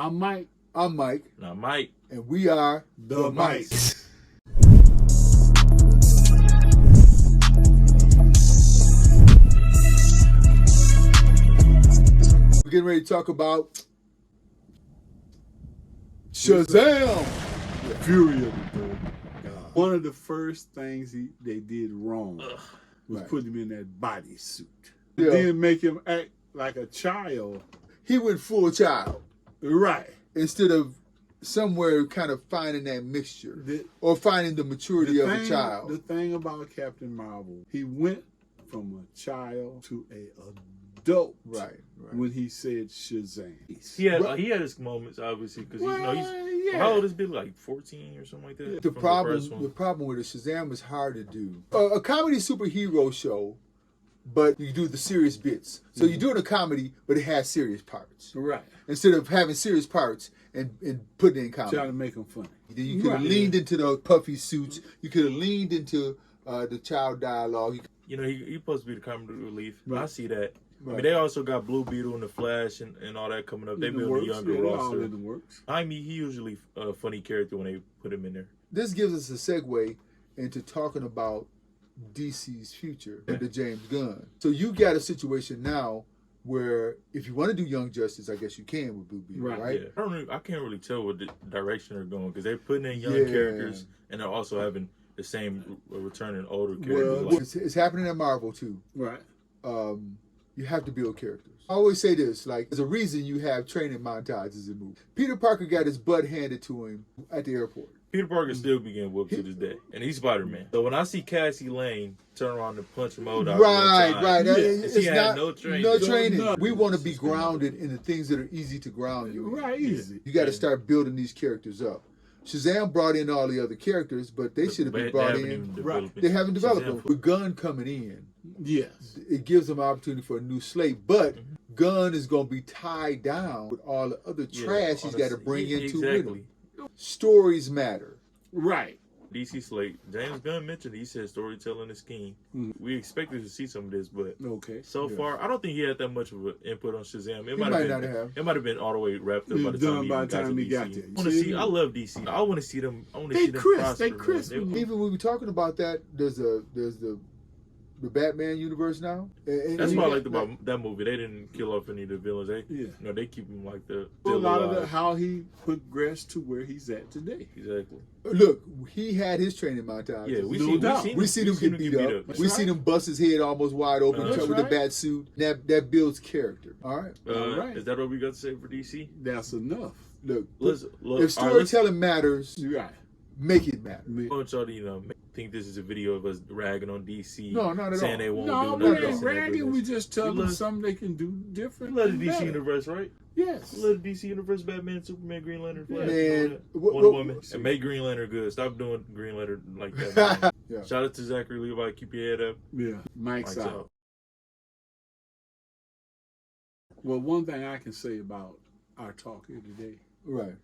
I'm Mike. I'm Mike. And I'm Mike. And we are The Mics. We're getting ready to talk about Shazam! The Fury of the Third God. One of the first things they did wrong was Right. put him in that bodysuit. Yeah. Then make him act like a child. He went full child Right. instead of somewhere kind of finding that mixture or finding the maturity of a child. The thing about Captain Marvel, he went from a child to a adult. Right. When he said Shazam. He had his moments, obviously, because he's how old is Billy? Like 14 or something like that. The problem with it, Shazam is hard to do. A comedy superhero show, but you do the serious bits. So you're doing a comedy, but it has serious parts. Right. Instead of having serious parts and putting it in comedy. Trying to make them funny. Then you could have leaned into the puffy suits. You could have leaned into the child dialogue. He's supposed to be the comedy relief. Right. I see that. Right. I mean, they also got Blue Beetle and the Flash and all that coming up. They build a younger roster. In the works. I mean, he usually a funny character when they put him in there. This gives us a segue into talking about DC's future with the James Gunn. So you got a situation now where if you want to do Young Justice, I guess you can with Blue Beetle, right? Yeah. I can't really tell what the direction they're going because they're putting in young characters and they're also having the same returning older characters. Well, it's happening at Marvel too. Right. You have to build characters. I always say this, like, there's a reason you have training montages in movies. Peter Parker got his butt handed to him at the airport. Peter Parker still be getting whooped to this day, and he's Spider-Man. So when I see Cassie Lane turn around and punch him out, right, she had no training. No training. We want to be grounded in the things that are easy to ground you in. Right, easy. You got to start building these characters up. Shazam brought in all the other characters, but they should have been brought in. They haven't developed them. With Gunn coming in, yes, it gives them an opportunity for a new slate. But Gunn is going to be tied down with all the other trash he's got to bring into with him. Stories matter. Right. DC slate. James Gunn mentioned he said storytelling is king. We expected to see some of this, but so far I don't think he had that much of an input on Shazam. It might have been all the way wrapped up by the time he got there. I love DC. I want to see them. I want to see them prosper. They crisp. Even when we're talking about that, there's the Batman universe now. That's why I liked about that movie. They didn't kill off any of the villains. They keep him like the a lot of how he progressed to where he's at today. Exactly. Look, he had his training montage. Yeah, we see him get beat up. We seen him bust his head almost wide open with the bat suit. That builds character. All right. Is that what we got to say for DC? That's enough. Look, look if storytelling matters, make it matter. I want y'all to think this is a video of us ragging on DC. No, not at saying all. they won't do nothing. We ain't ragging. We just tell them something they can do different. You love the DC universe, right? Yes. You love the DC universe, Batman, Superman, Green Lantern, Flash, Wonder Woman. And make Green Lantern good. Stop doing Green Lantern like that. Shout out to Zachary Levi. Keep your head up. Yeah. Mike's out. Well, one thing I can say about our talk here today. Right.